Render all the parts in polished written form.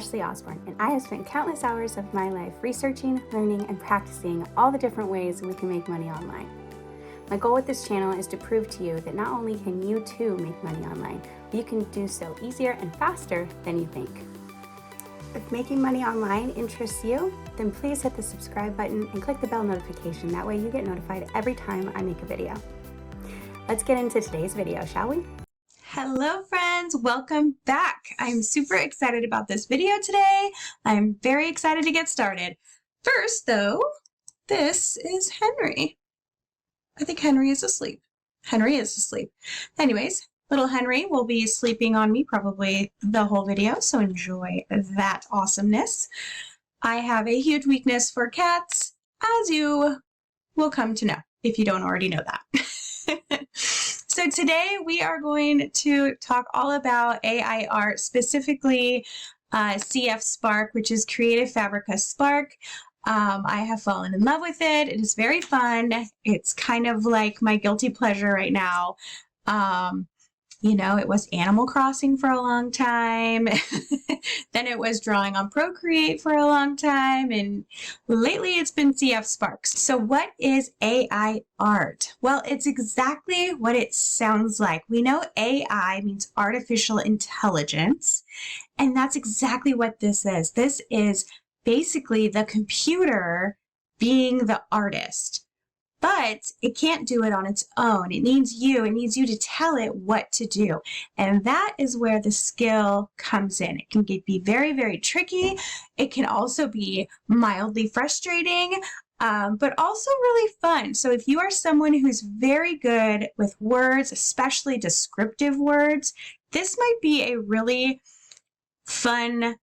Ashley Osborne, and I have spent countless hours of my life researching, learning, and practicing all the different ways we can make money online. My goal with this channel is to prove to you that not only can you too make money online, but you can do so easier and faster than you think. If making money online interests you, then please hit the subscribe button and click the bell notification. That way you get notified every time I make a video. Let's get into today's video, shall we? Hello friends, welcome back. I'm super excited about this video today. I'm very excited to get started. First though, this is Henry. I think Henry is asleep. Henry is asleep. Anyways, little Henry will be sleeping on me probably the whole video, so enjoy that awesomeness. I have a huge weakness for cats, as you will come to know if you don't already know that. So today we are going to talk all about AI art, specifically CF Spark, which is Creative Fabrica Spark. I have fallen in love with it. It is very fun. It's kind of like my guilty pleasure right now. You know, it was Animal Crossing for a long time. Then it was drawing on Procreate for a long time. And lately it's been CF Sparks. So what is AI art? Well, it's exactly what it sounds like. We know AI means artificial intelligence. And that's exactly what this is. This is basically the computer being the artist. But it can't do it on its own. It needs you. It needs you to tell it what to do. And that is where the skill comes in. It can be very, very tricky. It can also be mildly frustrating, but also really fun. So if you are someone who's very good with words, especially descriptive words, this might be a really fun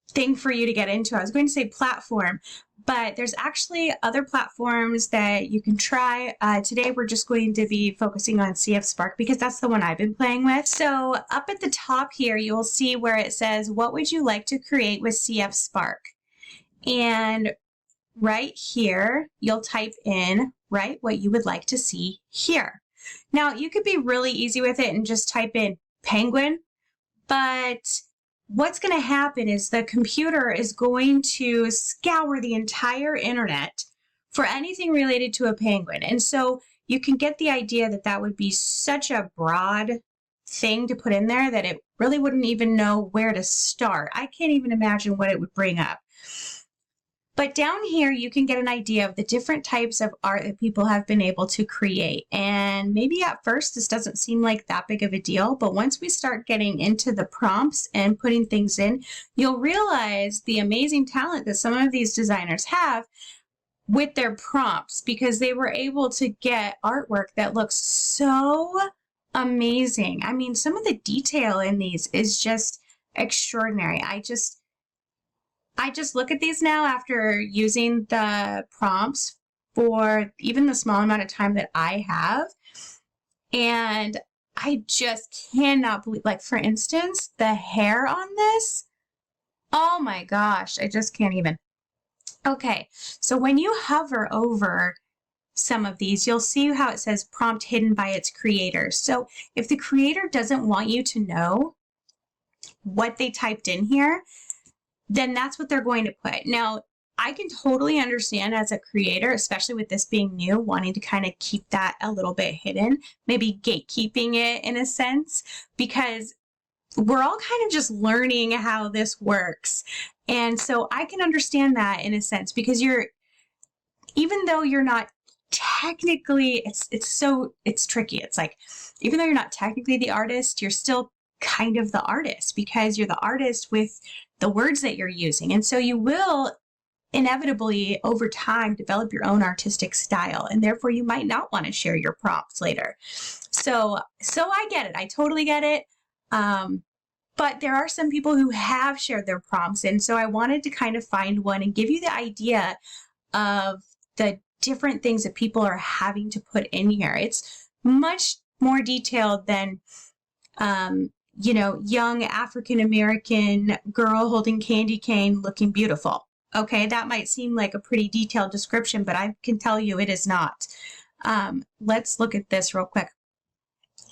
thing for you to get into. I was going to say platform, but there's actually other platforms that you can try. Today we're just going to be focusing on CF Spark because that's the one I've been playing with. So up at the top here, you'll see where it says, what would you like to create with CF Spark? And right here, you'll type in, right, what you would like to see here. Now you could be really easy with it and just type in penguin, but what's going to happen is the computer is going to scour the entire internet for anything related to a penguin. And so you can get the idea that that would be such a broad thing to put in there that it really wouldn't even know where to start. I can't even imagine what it would bring up. But down here, you can get an idea of the different types of art that people have been able to create. And maybe at first, this doesn't seem like that big of a deal, but once we start getting into the prompts and putting things in, you'll realize the amazing talent that some of these designers have with their prompts, because they were able to get artwork that looks so amazing. I mean, some of the detail in these is just extraordinary. I just look at these now after using the prompts for even the small amount of time that I have. And I just cannot believe, like for instance, the hair on this. Oh my gosh, I just can't even. Okay, so when you hover over some of these, you'll see how it says prompt hidden by its creator. So if the creator doesn't want you to know what they typed in here, then that's what they're going to put. Now, I can totally understand as a creator, especially with this being new, wanting to kind of keep that a little bit hidden, maybe gatekeeping it in a sense, because we're all kind of just learning how this works. And so I can understand that in a sense, because even though you're not technically, it's tricky. It's like, even though you're not technically the artist, you're still kind of the artist, because you're the artist with the words that you're using. And so you will inevitably over time develop your own artistic style, and therefore you might not want to share your prompts later. So I get it. I totally get it. But there are some people who have shared their prompts, and so I wanted to kind of find one and give you the idea of the different things that people are having to put in here. It's much more detailed than you know, young African-American girl holding candy cane looking beautiful. Okay, that might seem like a pretty detailed description, but I can tell you it is not. Let's look at this real quick.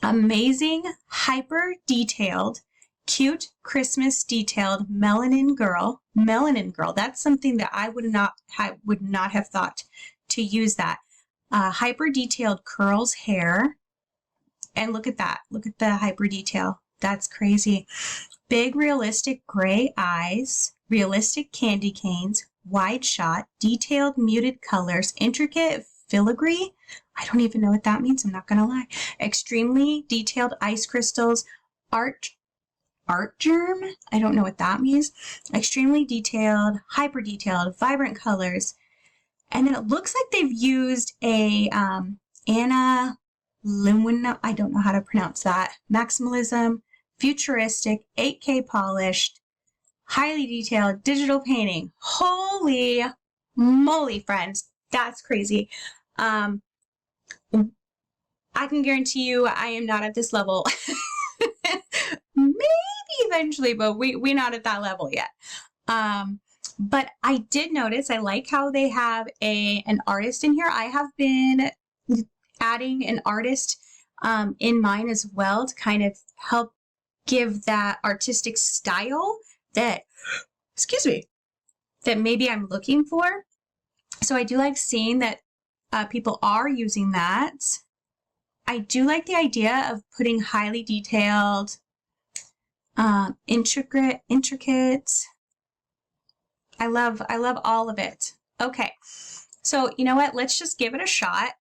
Amazing, hyper detailed, Cute Christmas Detailed Melanin Girl. Melanin Girl. That's something that I would not have thought to use that. Hyper detailed curls hair. And look at that. Look at the hyper detail. That's crazy. Big realistic gray eyes. Realistic candy canes. Wide shot. Detailed muted colors. Intricate filigree. I don't even know what that means. I'm not going to lie. Extremely detailed ice crystals. Art germ. I don't know what that means. Extremely detailed, hyper detailed, vibrant colors. And then it looks like they've used a Anna Lumina, I don't know how to pronounce that. Maximalism, futuristic, 8K polished, highly detailed digital painting. Holy moly, friends. That's crazy. I can guarantee you I am not at this level. Maybe eventually, but we're not at that level yet. But I did notice, I like how they have an artist in here. I have been adding an artist in mine as well to kind of help give that artistic style that, excuse me, that maybe I'm looking for. So I do like seeing that people are using that. I do like the idea of putting highly detailed, intricate. I love all of it. Okay, so you know what? Let's just give it a shot.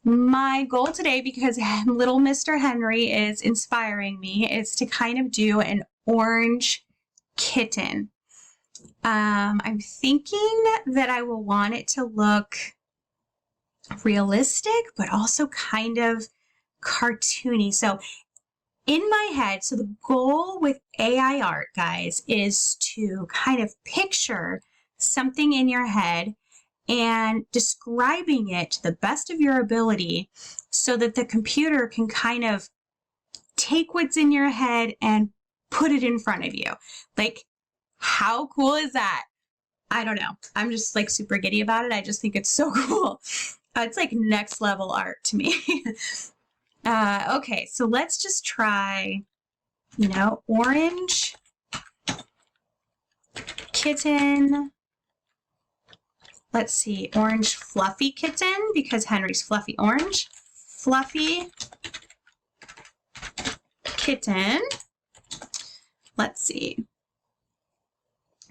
My goal today, because little Mr. Henry is inspiring me, is to kind of do an orange kitten. I'm thinking that I will want it to look realistic, but also kind of cartoony. So in my head, so the goal with AI art, guys, is to kind of picture something in your head and describing it to the best of your ability so that the computer can kind of take what's in your head and put it in front of you. Like, how cool is that? I don't know. I'm just like super giddy about it. I just think it's so cool. It's like next level art to me. Okay, so let's just try, orange kitten. Let's see, orange fluffy kitten, because Henry's fluffy orange. Fluffy kitten. Let's see.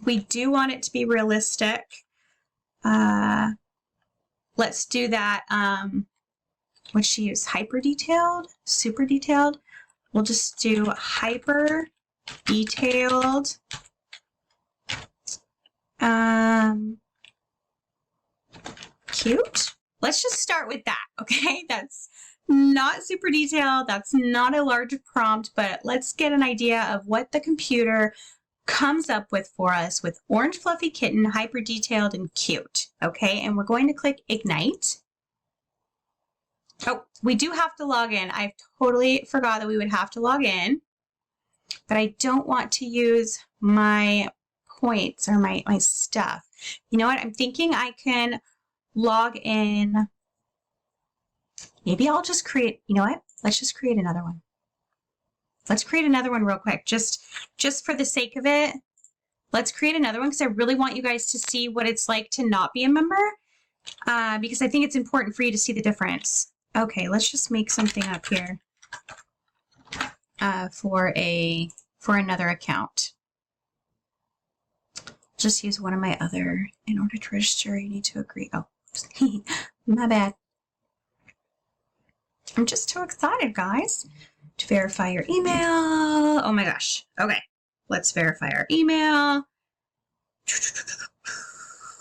We do want it to be realistic. Let's do that. What'd she use? Hyper detailed? Super detailed? We'll just do hyper detailed. Cute. Let's just start with that, okay? That's not super detailed. That's not a large prompt, but let's get an idea of what the computer comes up with for us with orange fluffy kitten, hyper detailed and cute, okay? And we're going to click Ignite. Oh, we do have to log in. I totally forgot that we would have to log in, but I don't want to use my points or my stuff. You know what? I'm thinking I can log in. Maybe I'll just create, you know what? Let's just create another one. Let's create another one real quick, just for the sake of it. Let's create another one because I really want you guys to see what it's like to not be a member, because I think it's important for you to see the difference. Okay, let's just make something up here for another account. Just use one of my other. In order to register, you need to agree. Oh, my bad. I'm just too excited, guys. To verify your email. Oh my gosh. Okay, let's verify our email.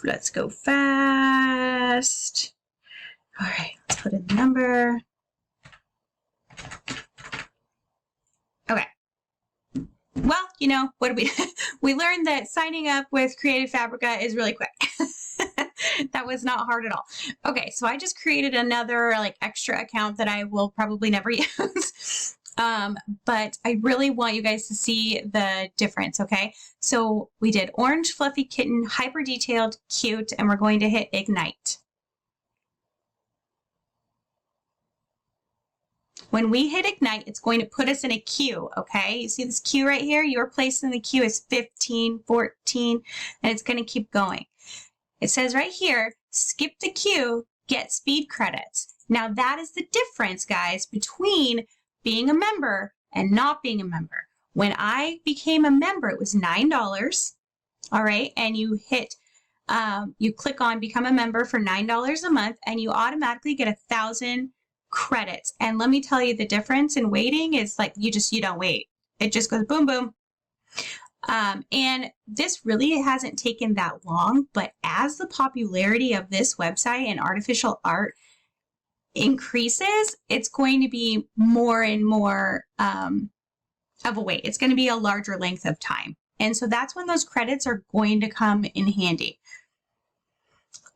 Let's go fast. All right, let's put in the number. Okay. Well, what did we learned that signing up with Creative Fabrica is really quick. That was not hard at all. Okay, so I just created another extra account that I will probably never use. But I really want you guys to see the difference, okay? So we did orange fluffy kitten, hyper detailed, cute, and we're going to hit Ignite. When we hit ignite, it's going to put us in a queue, okay? You see this queue right here? Your place in the queue is 15, 14, and it's going to keep going. It says right here, skip the queue, get speed credits. Now that is the difference, guys, between being a member and not being a member. When I became a member, it was $9, all right? And you hit, you click on become a member for $9 a month, and you automatically get 1,000 credits. And let me tell you, the difference in waiting is like you don't wait. It just goes boom, boom. And this really hasn't taken that long, but as the popularity of this website and artificial art increases, it's going to be more and more of a wait. It's going to be a larger length of time. And so that's when those credits are going to come in handy.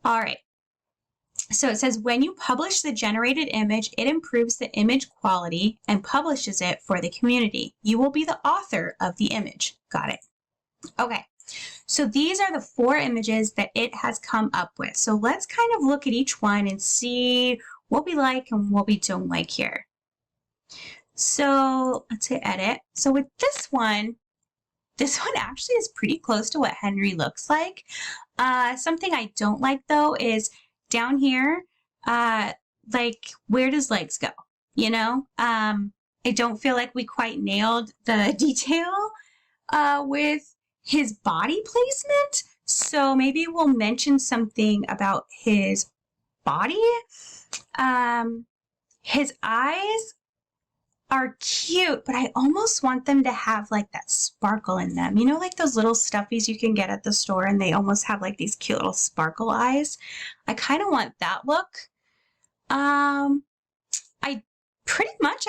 All right. So it says when you publish the generated image, it improves the image quality and publishes it for the community. You will be the author of the image. Got it. Okay. So these are the 4 images that it has come up with. So let's kind of look at each one and see what we like and what we don't like here. So let's hit edit. So with this one actually is pretty close to what Henry looks like. Something I don't like though is down here, like where does legs go? You know, I don't feel like we quite nailed the detail with his body placement. So maybe we'll mention something about his body. His eyes are cute, but I almost want them to have like that sparkle in them. You know, like those little stuffies you can get at the store and they almost have like these cute little sparkle eyes. I kind of want that look.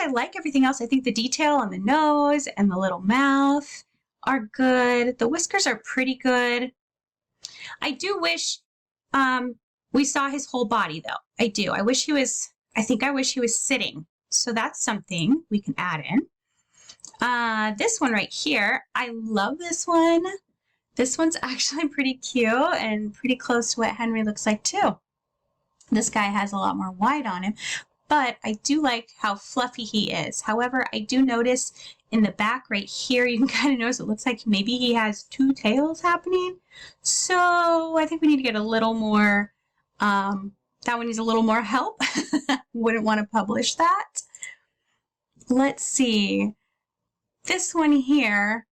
I like everything else. I think the detail on the nose and the little mouth are good. The whiskers are pretty good. I do wish we saw his whole body though. I do. I wish he was sitting. So that's something we can add in. This one right here, I love this one. This one's actually pretty cute and pretty close to what Henry looks like too. This guy has a lot more white on him, but I do like how fluffy he is. However, I do notice in the back right here, you can kind of notice it looks like maybe he has 2 tails happening. So I think we need to get a little more, that one needs a little more help. Wouldn't want to publish that. Let's see. This one here.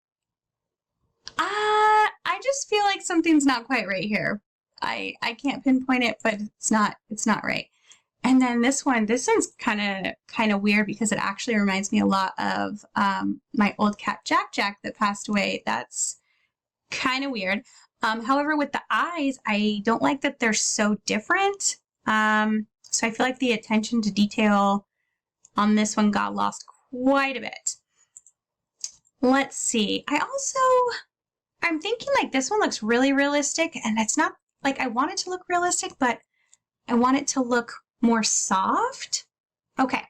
I just feel like something's not quite right here. I can't pinpoint it, but it's not right. And then this one's kind of weird because it actually reminds me a lot of my old cat Jack that passed away. That's kind of weird. However, with the eyes, I don't like that they're so different. So I feel like the attention to detail on this one got lost quite a bit. Let's see. I'm thinking like this one looks really realistic, and it's not like I want it to look realistic, but I want it to look more soft. Okay.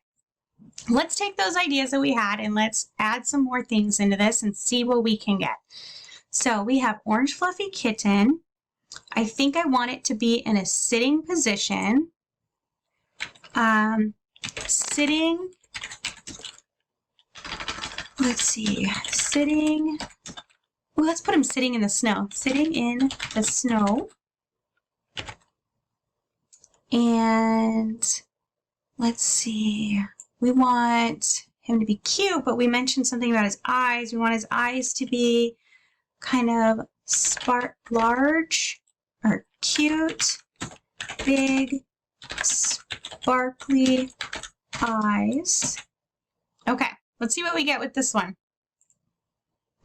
Let's take those ideas that we had and let's add some more things into this and see what we can get. So we have orange fluffy kitten. I think I want it to be in a sitting position. Sitting. Let's see. Sitting. Well, let's put him sitting in the snow. Sitting in the snow. And let's see. We want him to be cute, but we mentioned something about his eyes. We want his eyes to be kind of large or cute, big, sparkly eyes. Okay, let's see what we get with this one.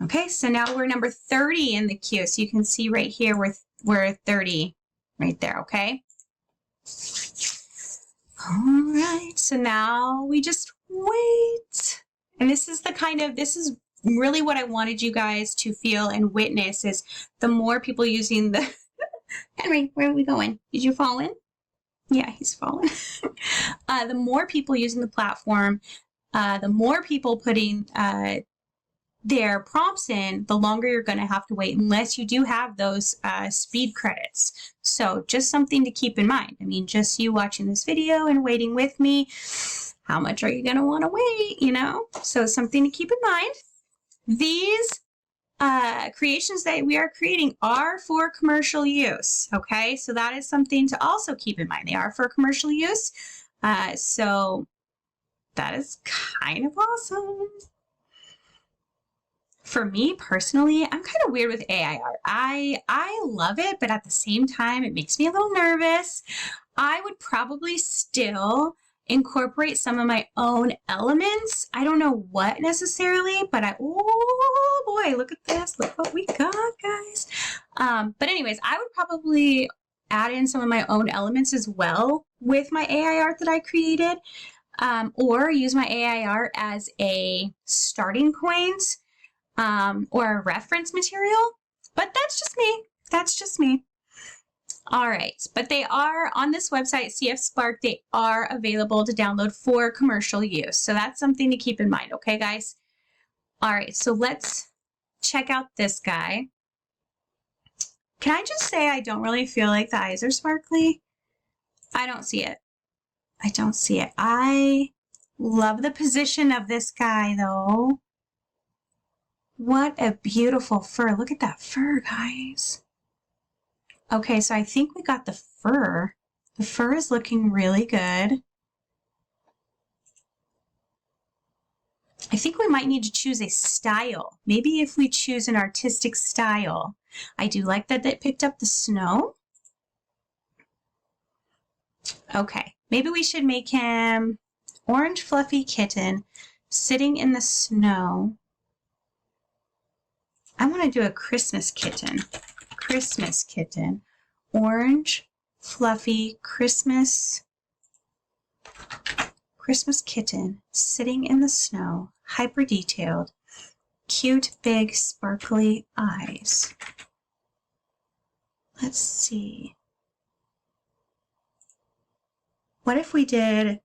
Okay, so now we're number 30 in the queue. So you can see right here we're 30 right there, okay? All right, so now we just wait. And this is really what I wanted you guys to feel and witness is the more people using the, Henry, where are we going? Did you fall in? Yeah, he's fallen. The more people using the platform, the more people putting their prompts in, the longer you're going to have to wait unless you do have those speed credits. So just something to keep in mind. I mean, just you watching this video and waiting with me, how much are you going to want to wait, you know? So something to keep in mind. These creations that we are creating are for commercial use, okay? So that is something to also keep in mind. They are for commercial use. So that is kind of awesome. For me personally, I'm kind of weird with AI art. I love it, but at the same time, it makes me a little nervous. I would probably still incorporate some of my own elements. I don't know what necessarily, but oh boy, look at this. Look what we got, guys. But anyways, I would probably add in some of my own elements as well with my AI art that I created, or use my AI art as a starting point, or a reference material. But that's just me. That's just me. All right, but they are on this website, CF Spark, they are available to download for commercial use. So that's something to keep in mind, okay, guys? All right, so let's check out this guy. Can I just say I don't really feel like the eyes are sparkly? I don't see it. I don't see it. I love the position of this guy, though. What a beautiful fur. Look at that fur, guys. Okay, so I think we got the fur. The fur is looking really good. I think we might need to choose a style. Maybe if we choose an artistic style. I do like that it picked up the snow. Okay, maybe we should make him orange fluffy kitten sitting in the snow. I want to do a Christmas kitten. Christmas kitten. Orange fluffy Christmas kitten sitting in the snow, hyper detailed, cute big sparkly eyes. Let's see. What if we did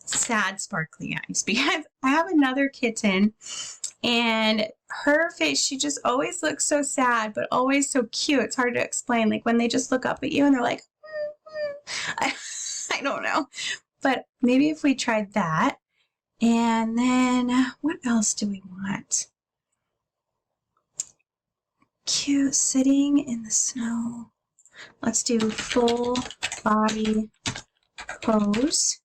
sad sparkly eyes? Because I have another kitten and her face, she just always looks so sad, but always so cute. It's hard to explain. Like when they just look up at you and they're like, I don't know. But maybe if we tried that. And then what else do we want? Cute sitting in the snow. Let's do full body pose.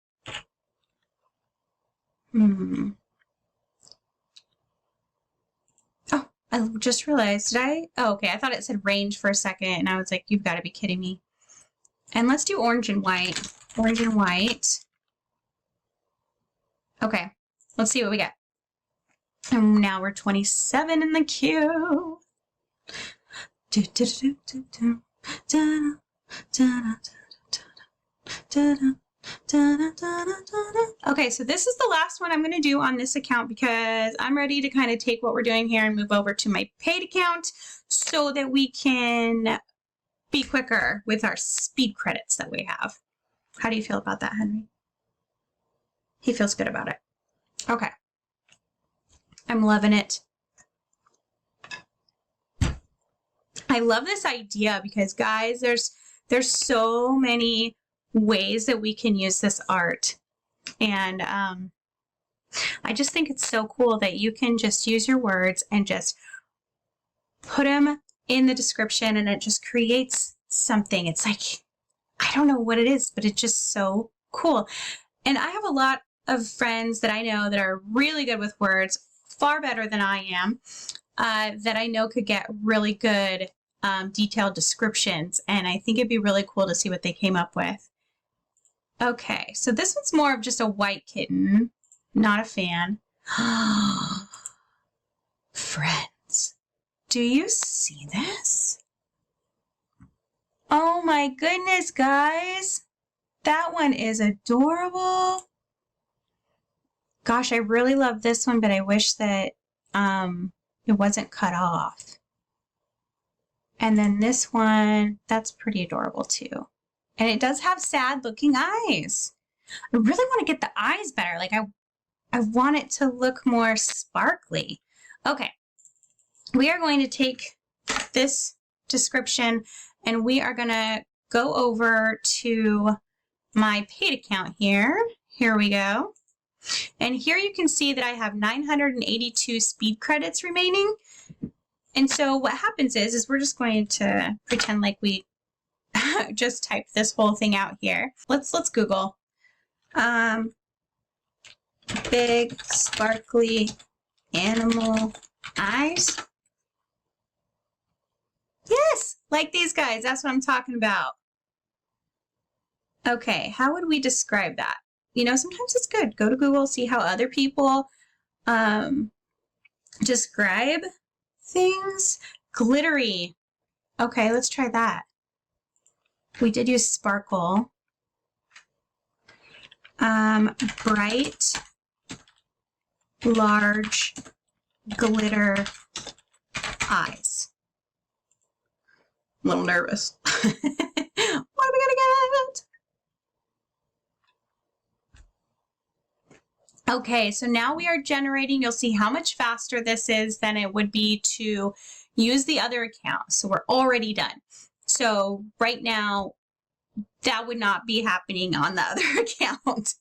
Oh, I just realized, did I? Oh, okay. I thought it said range for a second and I was like, you've got to be kidding me. And let's do orange and white. Orange and white. Okay, let's see what we get. And now we're 27 in the queue. Okay, so this is the last one I'm going to do on this account because I'm ready to kind of take what we're doing here and move over to my paid account so that we can be quicker with our speed credits that we have. How do you feel about that, Henry? He feels good about it. Okay. I'm loving it. I love this idea because, guys, there's so many ways that we can use this art. And I just think it's so cool that you can just use your words and just put them in the description and it just creates something. It's like, I don't know what it is, but it's just so cool. And I have a lot of friends that I know that are really good with words, far better than I am, that I know could get really good detailed descriptions. And I think it'd be really cool to see what they came up with. Okay, so this one's more of just a white kitten. Not a fan. Friends, do you see this? Oh my goodness, guys. That one is adorable. Gosh, I really love this one, but I wish that it wasn't cut off. And then this one, that's pretty adorable too. And it does have sad looking eyes. I really want to get the eyes better. Like I want it to look more sparkly. Okay, we are going to take this description and we are going to go over to my paid account here. Here we go. And here you can see that I have 982 speed credits remaining. And so what happens is we're just going to pretend like we just typed this whole thing out here. Let's Google big sparkly animal eyes. Yes, like these guys. That's what I'm talking about. Okay, how would we describe that? You know, sometimes it's good. Go to Google, see how other people describe things. Glittery. Okay, let's try that. We did use sparkle. Bright, large, glitter eyes. I'm a little nervous. What are we gonna get? Okay, so now we are generating. You'll see how much faster this is than it would be to use the other account. So we're already done. So right now, that would not be happening on the other account.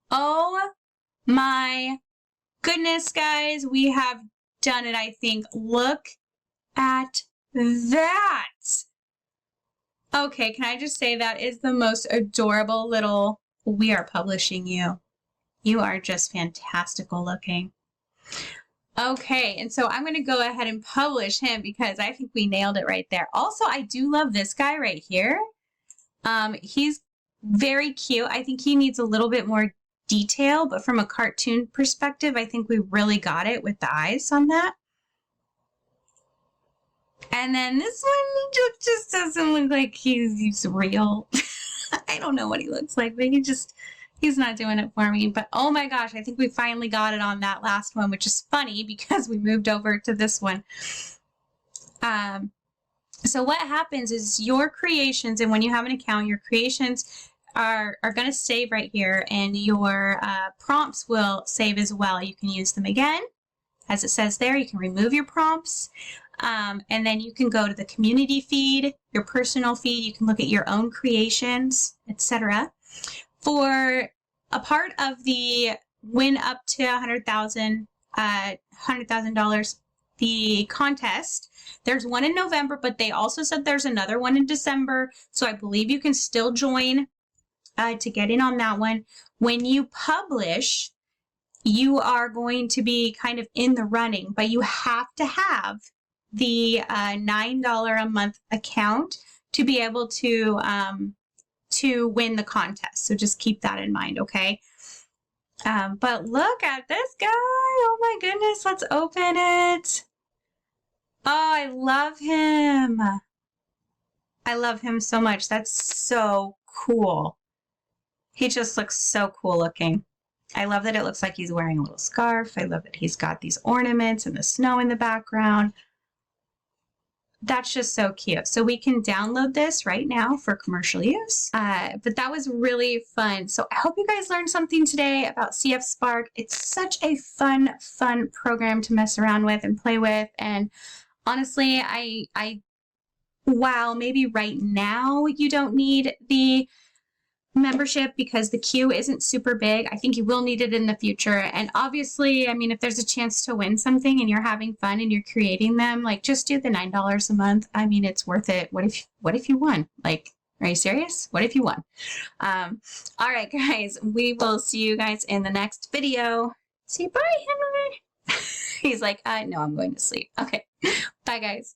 Oh my goodness, guys, we have done it, I think. Look at that. Okay, can I just say that is the most adorable little, we are publishing you. You are just fantastical looking. Okay, and so I'm going to go ahead and publish him because I think we nailed it right there. Also, I do love this guy right here. He's very cute. I think he needs a little bit more detail, but from a cartoon perspective, I think we really got it with the eyes on that. And then this one just doesn't look like he's real. I don't know what he looks like, but he's not doing it for me. But oh my gosh, I think we finally got it on that last one, which is funny because we moved over to this one. So what happens is your creations, and when you have an account, your creations are going to save right here, and your prompts will save as well. You can use them again. As it says there, you can remove your prompts. And then you can go to the community feed, your personal feed. You can look at your own creations, etc. For a part of the win up to $100,000, the contest, there's one in November, but they also said there's another one in December. So I believe you can still join to get in on that one. When you publish, you are going to be kind of in the running, but you have to have the $9 a month account to be able to win the contest. So just keep that in mind, okay? But look at this guy. Oh my goodness, let's open it. Oh, I love him. I love him so much. That's so cool. He just looks so cool looking. I love that it looks like he's wearing a little scarf. I love that he's got these ornaments and the snow in the background. That's just so cute. So we can download this right now for commercial use. But that was really fun. So I hope you guys learned something today about CF Spark. It's such a fun program to mess around with and play with. And honestly, while maybe right now you don't need the membership because the queue isn't super big, I think you will need it in the future. And obviously, I mean, if there's a chance to win something and you're having fun and you're creating them, like just do the $9 a month. I mean, it's worth it. What if you won? Like, are you serious? What if you won? All right, guys, we will see you guys in the next video. Say bye, Henry. He's like, no, I'm going to sleep. Okay, bye, guys.